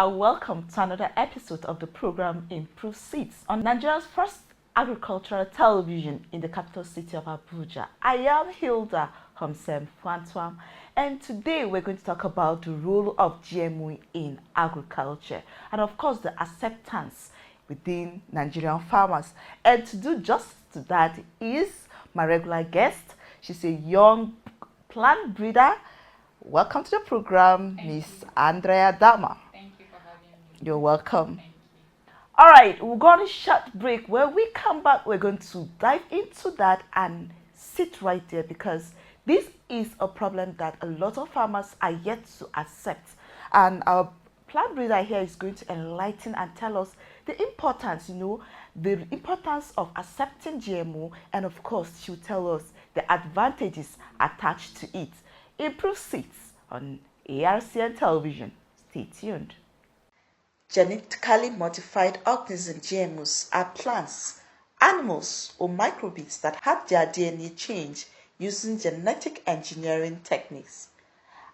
and welcome to another episode of the program Improve Seeds on Nigeria's first agricultural television in the capital city of Abuja. I am Hilda Homsem Fantwam, and today we're going to talk about the role of GMO in agriculture and, of course, the acceptance within Nigerian farmers. And to do justice to that is my regular guest. She's a young plant breeder. Welcome to the program, Miss Andrea Dama. Thank you for having me. You're welcome. Thank you. All right, we're going to short break. When we come back, we're going to dive into that and sit right there because this is a problem that a lot of farmers are yet to accept. And our plant breeder here is going to enlighten and tell us the importance, the importance of accepting GMO, and of course, she'll tell us the advantages attached to it. Improve Seeds on ARCN Television. Stay tuned. Genetically modified organism GMOs are plants, animals, or microbes that have their DNA changed using genetic engineering techniques.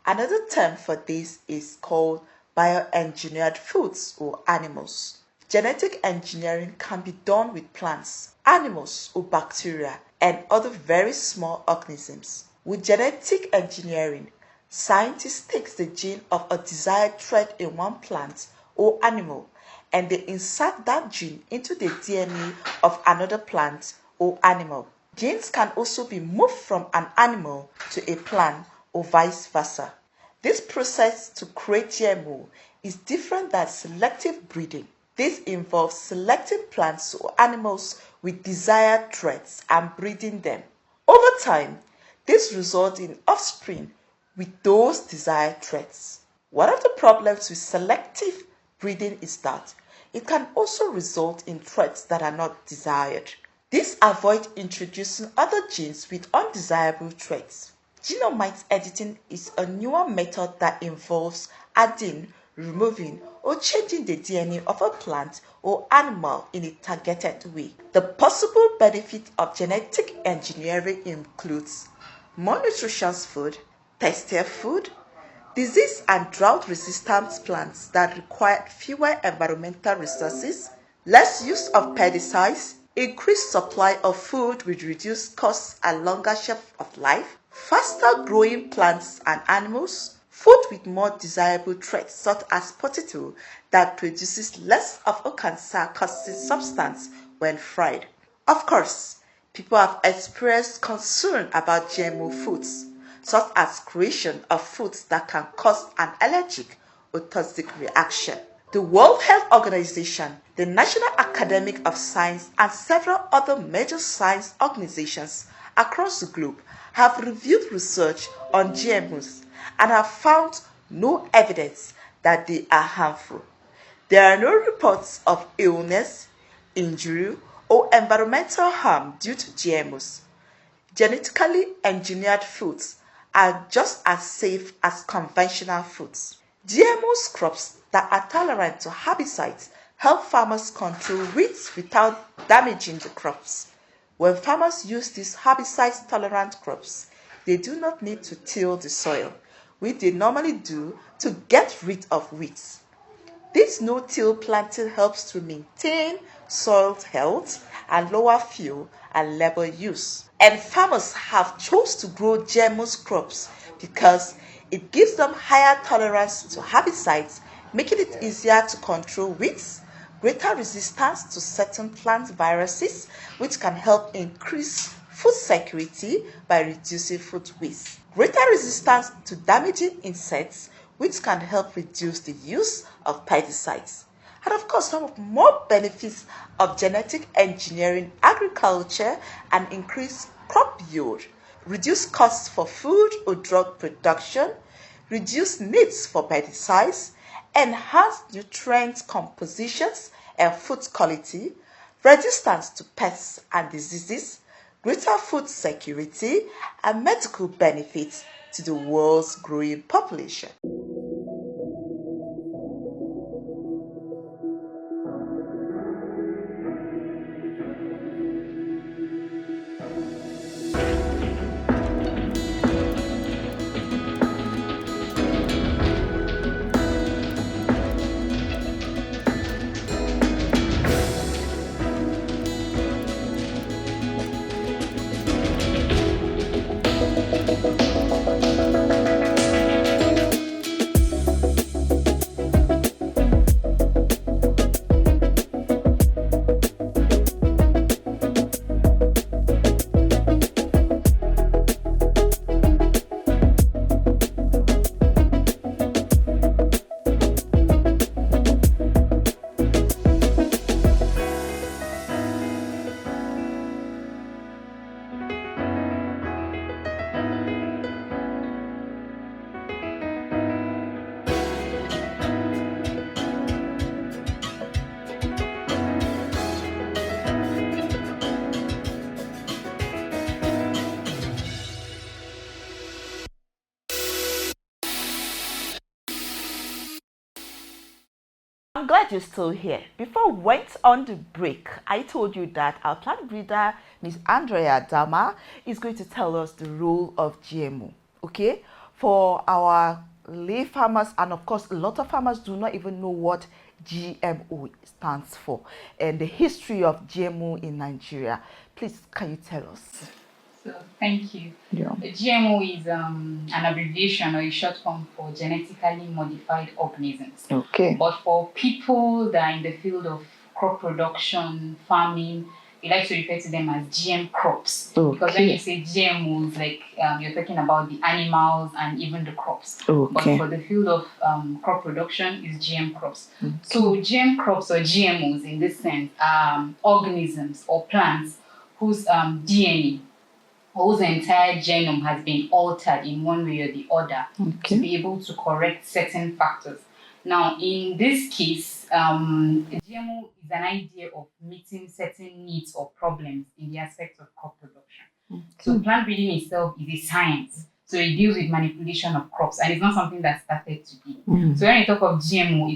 Another term for this is called bioengineered foods or animals. Genetic engineering can be done with plants, animals, or bacteria, and other very small organisms. With genetic engineering, scientists take the gene of a desired trait in one plant or animal and they insert that gene into the DNA of another plant or animal. Genes can also be moved from an animal to a plant or vice versa. This process to create GMO is different than selective breeding. This involves selecting plants or animals with desired traits and breeding them. Over time, this results in offspring with those desired traits. One of the problems with selective breeding is that it can also result in traits that are not desired. This avoids introducing other genes with undesirable traits. Genomics editing is a newer method that involves adding, removing, or changing the DNA of a plant or animal in a targeted way. The possible benefit of genetic engineering includes more nutritious food, tastier food, disease and drought-resistant plants that require fewer environmental resources, less use of pesticides, increased supply of food with reduced costs and longer shelf of life, faster growing plants and animals, food with more desirable traits such as potato that produces less of a cancer-causing substance when fried. Of course, people have expressed concern about GMO foods, such as creation of foods that can cause an allergic or toxic reaction. The World Health Organization, the National Academy of Science, and several other major science organizations across the globe have reviewed research on GMOs and have found no evidence that they are harmful. There are no reports of illness, injury, or environmental harm due to GMOs. Genetically engineered foods are just as safe as conventional foods. GMO crops that are tolerant to herbicides help farmers control weeds without damaging the crops. When farmers use these herbicide-tolerant crops, they do not need to till the soil, which they normally do to get rid of weeds. This no-till planting helps to maintain soil health and lower fuel and labor use. And farmers have chosen to grow GMO crops because it gives them higher tolerance to herbicides, making it easier to control weeds, greater resistance to certain plant viruses, which can help increase food security by reducing food waste, greater resistance to damaging insects, which can help reduce the use of pesticides. And of course, some of more benefits of genetic engineering agriculture and increase crop yield, reduce costs for food or drug production, reduce needs for pesticides, enhance nutrient compositions and food quality, resistance to pests and diseases, greater food security, and medical benefits to the world's growing population. I'm glad you're still here. Before we went on the break, I told you that our plant breeder, Miss Andrea Dama, is going to tell us the role of GMO. Okay, for our lay farmers, and of course, a lot of farmers do not even know what GMO stands for and the history of GMO in Nigeria. Please, can you tell us? So thank you. Yeah. The GMO is an abbreviation or a short form for genetically modified organisms. Okay. But for people that are in the field of crop production, farming, we like to refer to them as GM crops. Because when you say GMOs, like you're talking about the animals and even the crops. But for the field of crop production, is GM crops. So GM crops or GMOs in this sense are organisms or plants whose DNA, whose entire genome has been altered in one way or the other to be able to correct certain factors. Now, in this case, GMO is an idea of meeting certain needs or problems in the aspect of crop production. So plant breeding itself is a science. So it deals with manipulation of crops, and it's not something that started today. So when you talk of GMO,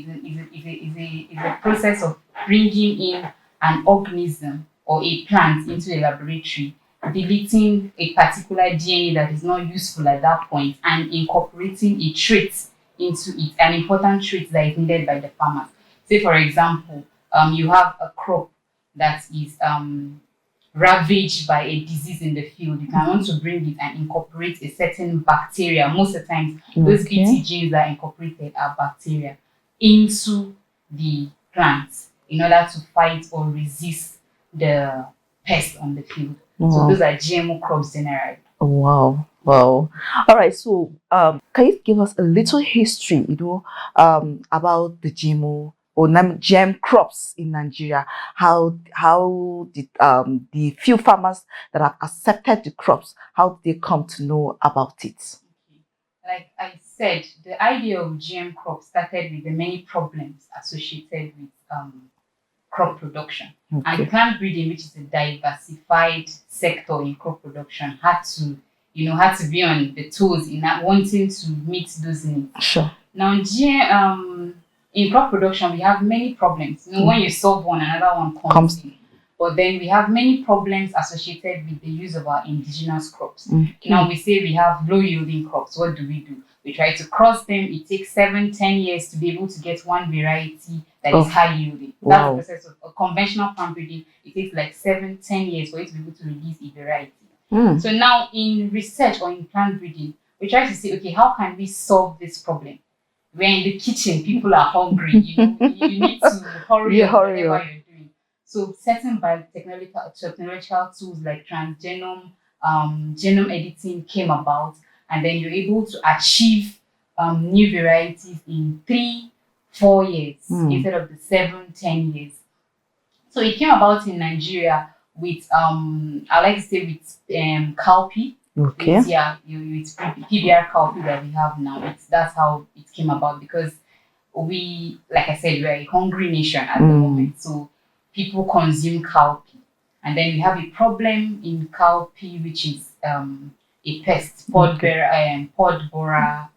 is a process of bringing in an organism or a plant into a laboratory, deleting a particular DNA that is not useful at that point, and incorporating a trait into it, an important trait that is needed by the farmers. Say, for example, you have a crop that is ravaged by a disease in the field. You can want to bring it and incorporate a certain bacteria. Most of the times, those BT genes that are incorporated are bacteria into the plants in order to fight or resist the pest on the field. So those are GMO crops generally. Wow. Wow. All right. So, can you give us a little history, about the GMO or GM crops in Nigeria? How did the few farmers that have accepted the crops, how did they come to know about it? Like I said, the idea of GM crops started with the many problems associated with crop production. And plant breeding, which is a diversified sector in crop production, had to be on the toes in that wanting to meet those needs. Sure. Now, in crop production, we have many problems. When you solve one, another one comes in. But then we have many problems associated with the use of our indigenous crops. Now we say we have low yielding crops. What do? We try to cross them. It takes 7-10 years to be able to get one variety that is high yielding. That's the process of a conventional farm breeding. It takes like 7-10 years for it to be able to release a variety. So now in research or in plant breeding, we try to say, okay, how can we solve this problem? We're in the kitchen, people are hungry, you need to hurry up whatever you're doing. So certain biotechnological tools like transgenome, genome editing came about, and then you're able to achieve new varieties in 3-4 years instead of the 7-10 years. So it came about in Nigeria with I like to say with cowpea. With PBR cowpea that we have now. That's how it came about, because we, like I said, we're a hungry nation at the moment. So people consume cowpea. And then we have a problem in cowpea, which is a pest, pod borer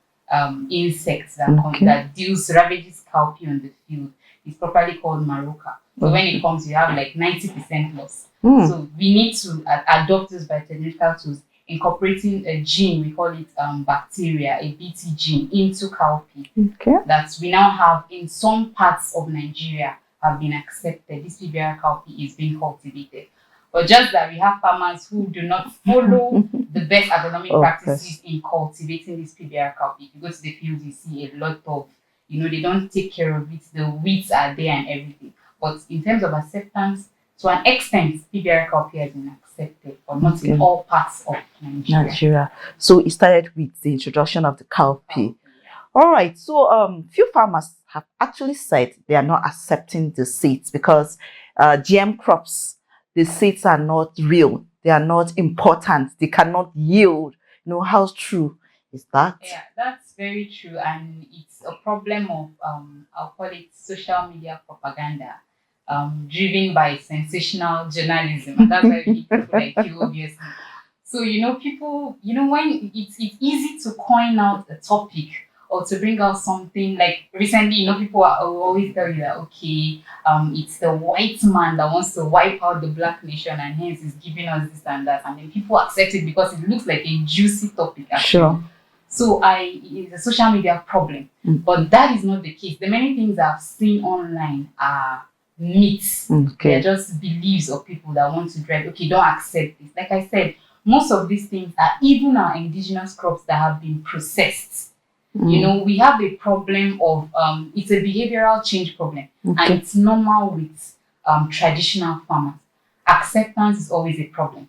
insects that ravages cowpea on the field. It's properly called Maruca. So when it comes, you have like 90% loss. So we need to adopt this biotechnological tools, incorporating a gene, we call it bacteria, a BT gene, into cowpea that we now have in some parts of Nigeria have been accepted. This PBR cowpea is being cultivated. But just that we have farmers who do not follow the best agronomic practices in cultivating this PBR cowpea. If you go to the field, you see a lot of, they don't take care of it. The weeds are there and everything. But in terms of acceptance, to an extent, PBR cowpea has been accepted, but not in all parts of Nigeria. So it started with the introduction of the cowpea. All right. So few farmers have actually said they are not accepting the seeds because GM crops, the seeds are not real. They are not important. They cannot yield. How true is that? Yeah, that's very true, and it's a problem of I'll call it social media propaganda. Driven by sensational journalism, and that's why we need people like you, obviously. So people, when it's easy to coin out a topic or to bring out something like recently, people will always tell you that okay, it's the white man that wants to wipe out the black nation and hence is giving us this and that, and then people accept it because it looks like a juicy topic actually. Sure. So it's a social media problem, but that is not the case. The many things I've seen online are myths. They're just beliefs of people that want to drive. Okay, don't accept this. Like I said, most of these things are even our indigenous crops that have been processed. We have a problem of it's a behavioral change problem, and it's normal with traditional farmers. Acceptance is always a problem.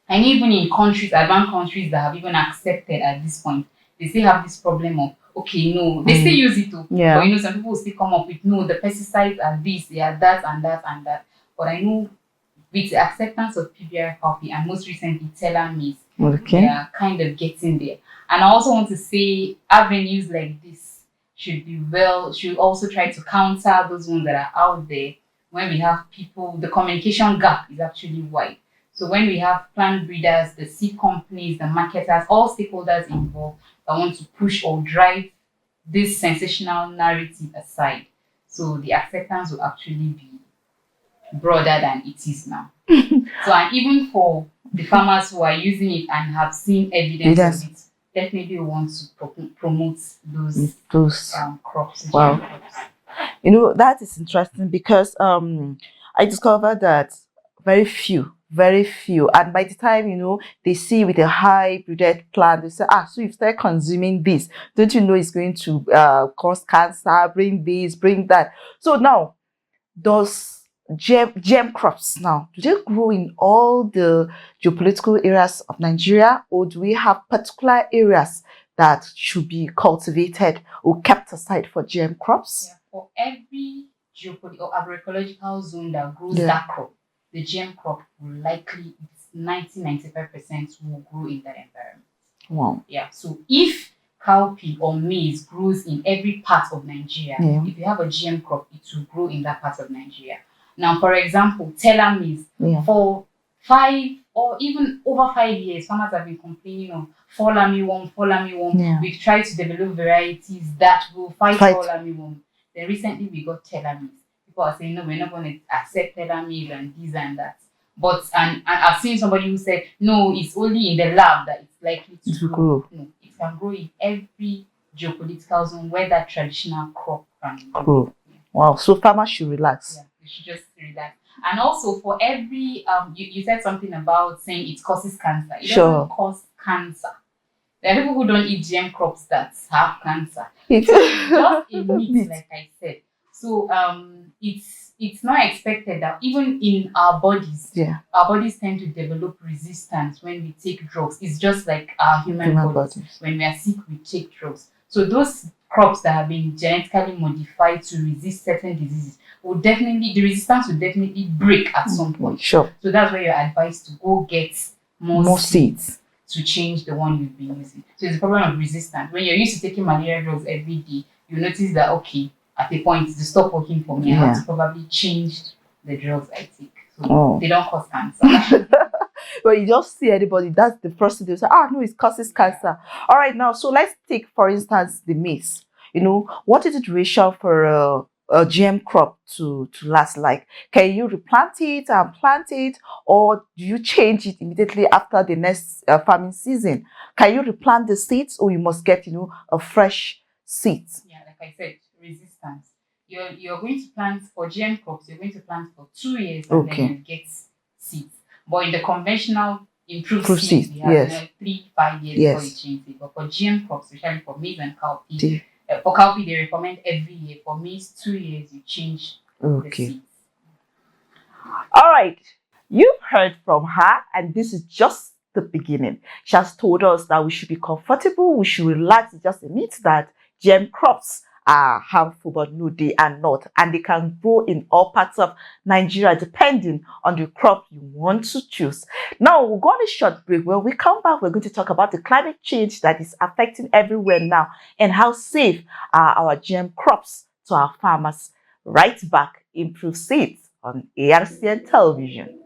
And even in countries, advanced countries that have even accepted at this point, they still have this problem of, okay, no, they still use it too. Yeah. But some people will still come up with, no, the pesticides are this, they are that and that and that. But I know with the acceptance of PBR coffee and most recently telomeres, they are kind of getting there. And I also want to say avenues like this should also try to counter those ones that are out there when we have people, the communication gap is actually wide. So when we have plant breeders, the seed companies, the marketers, all stakeholders involved that want to push or drive this sensational narrative aside, so the acceptance will actually be broader than it is now. So and even for the farmers who are using it and have seen evidence of it, definitely want to promote those crops. Wow. Crops. That is interesting because I discovered that very few, and by the time they see with a hybrid plant, they say, so you start consuming this, don't you know it's going to cause cancer, bring this, bring that. So now, does GM crops now, do they grow in all the geopolitical areas of Nigeria, or do we have particular areas that should be cultivated or kept aside for GM crops? Yeah, for every geopolitical or agroecological zone that grows that crop, the GM crop will likely, 90-95% will grow in that environment. Wow. Yeah, so if cowpea or maize grows in every part of Nigeria, if you have a GM crop, it will grow in that part of Nigeria. Now, for example, telomeres, for 5 or even over 5 years, farmers have been complaining of fall armyworm. We've tried to develop varieties that will fight fall armyworm. Then recently we got telomeres. People are saying, no, we're not going to accept telomeres and this and that. But and I've seen somebody who said, no, it's only in the lab that it's likely to grow. No, it can grow in every geopolitical zone where that traditional crop can grow. Yeah. Wow, so farmers should relax. Yeah, they should just relax. And also for every you said something about saying it causes cancer. It doesn't cause cancer. There are people who don't eat GM crops that have cancer. It's just a myth, like I said. So it's not expected that even in our bodies, our bodies tend to develop resistance when we take drugs. It's just like our human bodies. When we are sick, we take drugs. So those crops that have been genetically modified to resist certain diseases the resistance will definitely break at some point. Sure. So that's where you're advised to go get more seeds to change the one you've been using. So it's a problem of resistance. When you're used to taking malaria drugs every day, you notice that, okay, at a point, they stop working for me. I have to probably change the drugs I take. So they don't cause cancer. Well, you just see anybody, that's the first thing they say, no, it causes cancer. All right, now, so let's take, for instance, the maize. What is the duration for a GM crop to last like? Can you replant it and plant it, or do you change it immediately after the next farming season? Can you replant the seeds, or you must get a fresh seed? Yeah, like I said, resistance. You're going to plant for GM crops, you're going to plant for 2 years and then you get seeds. But in the conventional improved seeds, you have 3-5 years before you change it. But for GM crops, especially for maize and cowpea, for cowpea, they recommend every year. For maize, 2 years, you change the seeds. All right. You've heard from her, and this is just the beginning. She has told us that we should be comfortable, we should relax. It's just a myth that GM crops are harmful, but no, they are not. And they can grow in all parts of Nigeria, depending on the crop you want to choose. Now, we'll go on a short break. When we come back, we're going to talk about the climate change that is affecting everywhere now and how safe are our GM crops to our farmers. Right back, Improved Seeds on ARCN Television.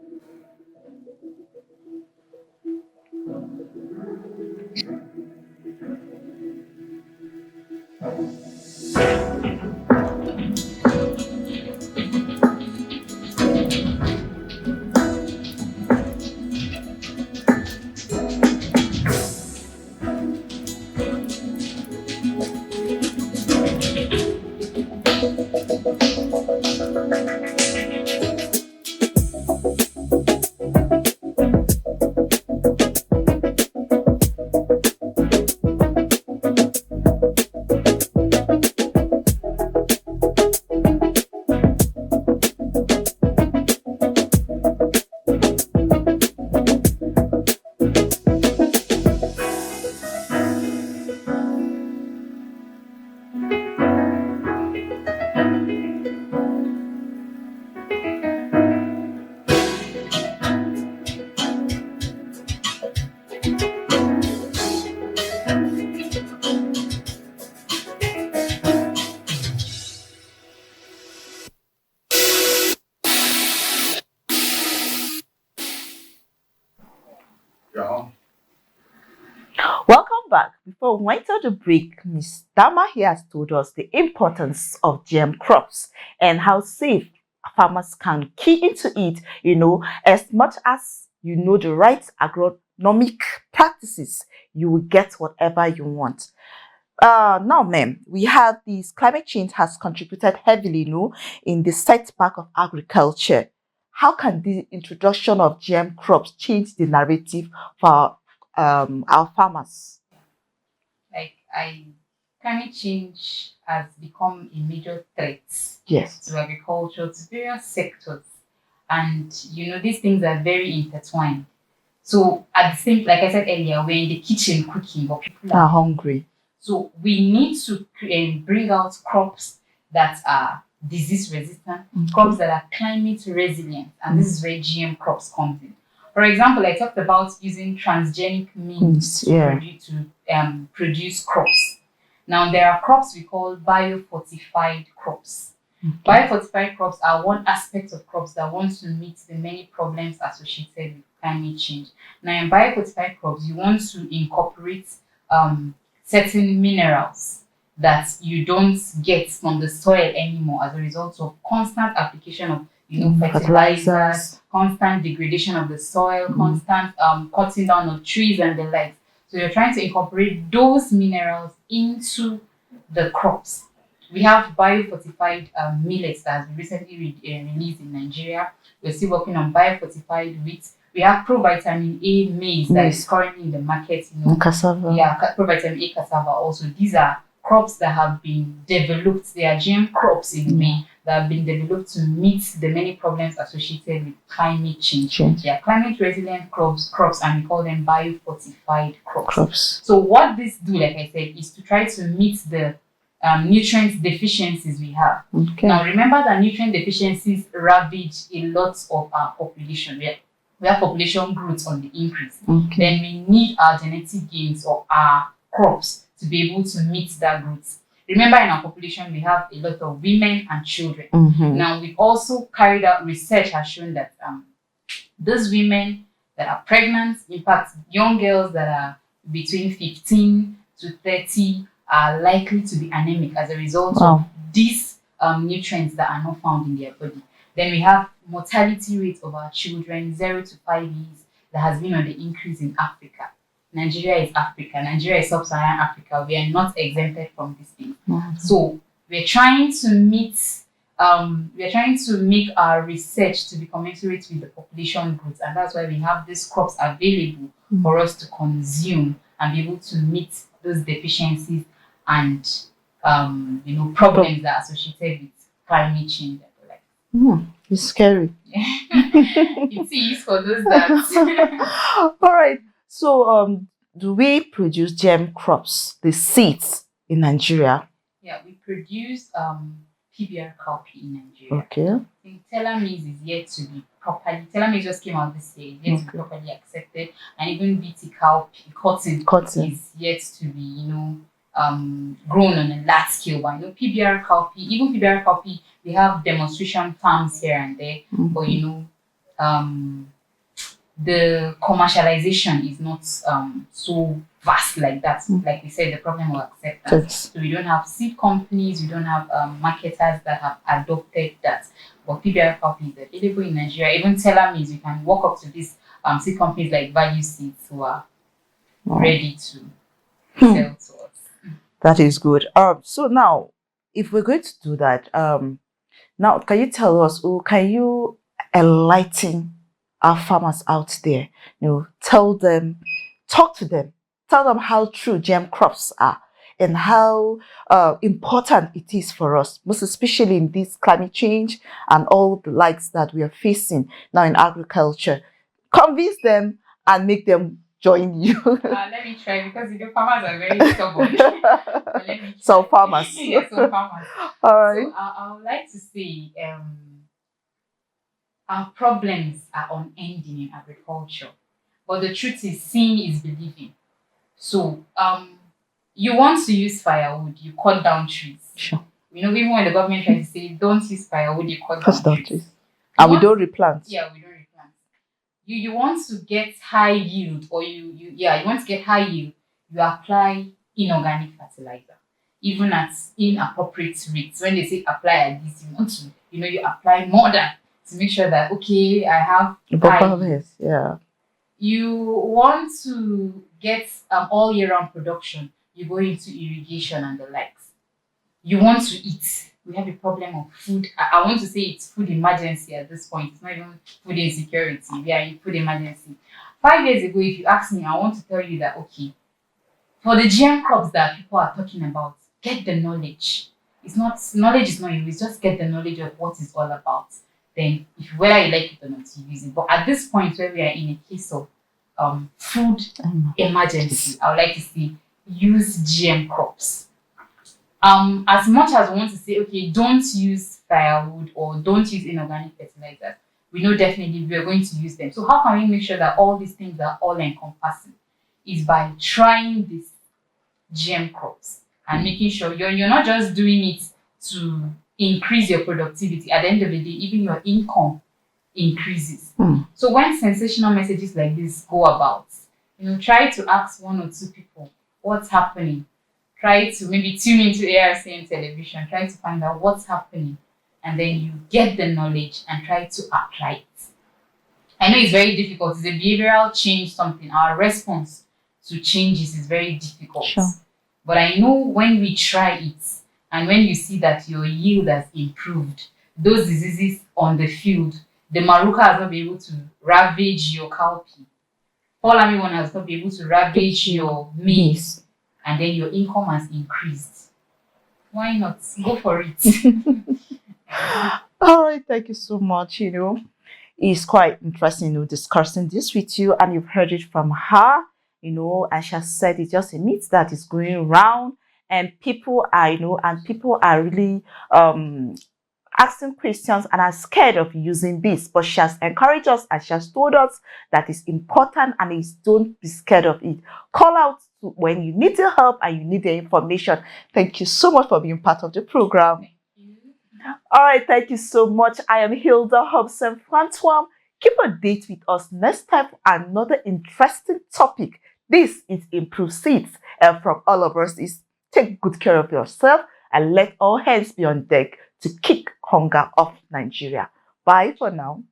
Welcome back. Before we went to the break, Ms. Dama here has told us the importance of GM crops and how safe farmers can key into it, as much as you know the right agronomic practices, you will get whatever you want. Now, ma'am, we have this climate change has contributed heavily, in the setback of agriculture. How can the introduction of GM crops change the narrative for our farmers? Like I climate change has become a major threat Yes. to agriculture, to various sectors. And these things are very intertwined. So at the same, like I said earlier, we're in the kitchen cooking, but people Are are hungry. So we need to bring out crops that are disease resistant, crops that are climate resilient, and this is where GM crops comes in. For example, I talked about using transgenic means to produce crops. Now there are crops we call biofortified crops. Biofortified crops are one aspect of crops that wants to meet the many problems associated with climate change. Now in biofortified crops, you want to incorporate certain minerals that you don't get from the soil anymore as a result of constant application of fertilizers, constant degradation of the soil, constant cutting down of trees and the like. So you're trying to incorporate those minerals into the crops. We have biofortified millets that has been recently released in Nigeria. We're still working on biofortified wheat. We have provitamin A maize that is currently in the market. Cassava. Yeah, provitamin A cassava also. These are crops that have been developed. They are GM crops in a way that have been developed to meet the many problems associated with climate change. They are climate resilient crops, and we call them biofortified crops. So what this do, like I said, is to try to meet the nutrient deficiencies we have. Now remember that nutrient deficiencies ravage a lot of our population. We have population growth on the increase. Then we need our genetic gains of our crops to be able to meet that growth. Remember, in our population, we have a lot of women and children. Now, we've also carried out research has shown that those women that are pregnant, in fact, young girls that are between 15 to 30 are likely to be anemic as a result of these nutrients that are not found in their body. Then we have mortality rate of our children 0 to 5 years that has been on the increase in Africa. Nigeria is Africa. Nigeria is sub-Saharan Africa. We are not exempted from this thing. So we're trying to make our research to be commensurate with the population growth, and that's why we have these crops available for us to consume and be able to meet those deficiencies and problems that are associated with climate change. It's scary. It is for those that. All right. So, do we produce GM crops, the seeds in Nigeria? Yeah, we produce PBR cowpea in Nigeria. Okay. I think telomeres is yet to be properly. Telomeres just came out this year, yet to be properly accepted, and even BT cowpea cotton is yet to be grown on a large scale. But PBR cowpea, even PBR cowpea, we have demonstration farms here and there, but the commercialization is not so vast like that. Like we said, the problem of acceptance. Yes. So we don't have seed companies, we don't have marketers that have adopted that. But PBR coffee is available in Nigeria. Even Telamis, you can walk up to these seed companies like Value Seeds who are ready to sell to us. That is good. So now, if we're going to do that, now can you tell us, or can you enlighten our farmers out there? Tell them, talk to them, tell them how true GM crops are and how important it is for us, most especially in this climate change and all the likes that we are facing now in agriculture. Convince them and make them join you. Let me try, because farmers are very stubborn. Let me try. So farmers. Yeah, some farmers. All right. So I would like to say our problems are unending in agriculture. But the truth is, seeing is believing. So you want to use firewood, you cut down trees. Sure. Even when the government tries to say don't use firewood, you cut down trees. And we don't replant. Yeah, we don't replant. You want to get high yield, or you want to get high yield, you apply inorganic fertilizer, even at inappropriate rates. When they say apply at this, you want to, you apply more than, to make sure that, okay, I have high yield. Yeah. You want to get all year round production, you go into irrigation and the likes. You want to eat. We have a problem of food. I want to say it's food emergency at this point. It's not even food insecurity. We are in food emergency. 5 years ago, if you ask me, I want to tell you that, okay, for the GM crops that people are talking about, get the knowledge. Knowledge is not use, just get the knowledge of what it's all about. Then, whether you like it or not, you use it. But at this point where we are in a case of food emergency, I would like to see use GM crops. As much as we want to say, okay, don't use firewood or don't use inorganic fertilizers, we know definitely we are going to use them. So how can we make sure that all these things are all encompassing? Is by trying these GM crops and making sure you're not just doing it to increase your productivity. At the end of the day, even your income increases. So when sensational messages like this go about, try to ask 1 or 2 people what's happening. Try to maybe tune into ARCN television, try to find out what's happening, and then you get the knowledge and try to apply it. I know it's very difficult. It's a behavioral change, something. Our response to changes is very difficult. Sure. But I know when we try it and when you see that your yield has improved, those diseases on the field, the Maruca has not been able to ravage your cowpea. Fall armyworm has not been able to ravage your maize. And then your income has increased. Why not? Go for it. All right, thank you so much. It's quite interesting, discussing this with you, and you've heard it from her, and she has said it's just a myth that is going around, and people are really asking questions and are scared of using this. But she has encouraged us and she has told us that it's important and don't be scared of it. Call out when you need the help and you need the information. Thank you so much for being part of the program. Thank you. All right, thank you so much. I am Hilda Hobson Francois. Keep a date with us next time for another interesting topic. This is Improved Seeds, and from all of us is take good care of yourself and let all hands be on deck to kick hunger off Nigeria. Bye for now.